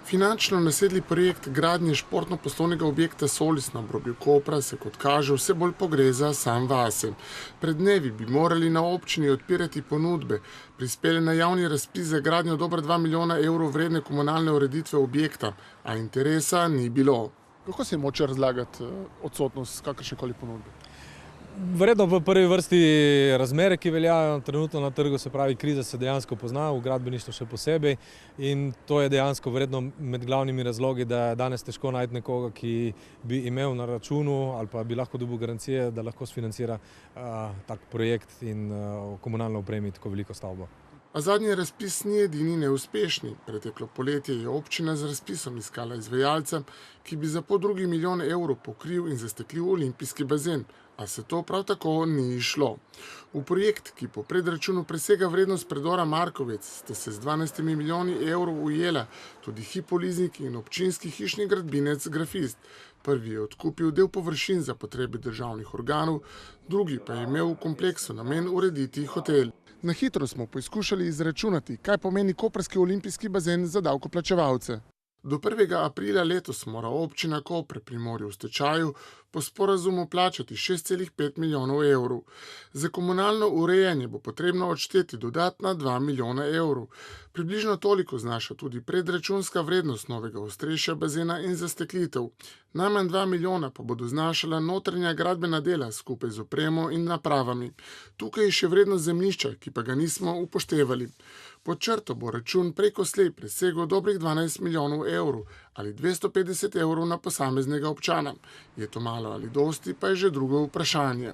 Finančno nasedli projekt gradnje športno-poslovnega objekta Solis na obrobju Kopra se, kot kaže, vse bolj pogreza sam vase. Pred dnevi bi morali na občini odpirati ponudbe, prispeli na javni razpis za gradnjo dobra 2 milijona evrov vredne komunalne ureditve objekta, a interesa ni bilo. Kako se je moče razlagati odsotnost kakršnekoli ponudbe? Verjetno v prvi vrsti razmere, ki veljajo trenutno na trgu, se pravi, kriza se dejansko pozna, v gradbeništvu še posebej, in to je dejansko verjetno med glavnimi razlogi, da je danes težko najti nekoga, ki bi imel na računu ali pa bi lahko dobil garancije, da lahko sfinancira tak projekt in komunalno opremi tako veliko stavbo. A zadnji razpis ni edini neuspešni. Preteklo poletje je občina z razpisom iskala izvajalca, ki bi za $2 milijon evrov pokril in zasteklil olimpijski bazen, a se to prav tako ni izšlo. V projekt, ki po predračunu presega vrednost predora Markovec, sta se z 12 milijoni evrov ujela tudi Hypo Leasing in občinski hišni gradbinec Grafist. Prvi je odkupil del površin za potrebe državnih organov, drugi pa je imel v kompleksu namen urediti hotel. Na hitro smo poizkušali izračunati, kaj pomeni koprski olimpijski bazen za davkoplačevalce. Do 1. aprila letos mora občina Koper pri Primorju v stečaju po sporazumu plačati 6,5 milijonov evrov. Za komunalno urejanje bo potrebno odšteti dodatna 2 milijona evrov. Približno toliko znaša tudi predračunska vrednost novega ostrešja bazena in zasteklitev. Najmanj 2 milijona pa bodo znašala notranja gradbena dela skupaj z opremo in napravami. Tukaj je še vrednost zemljišča, ki pa ga nismo upoštevali. Pod črto bo račun preko slej presegel dobrih 12 milijonov evrov ali 250 evrov na posameznega občana. Je to malo ali dosti, pa je že drugo vprašanje.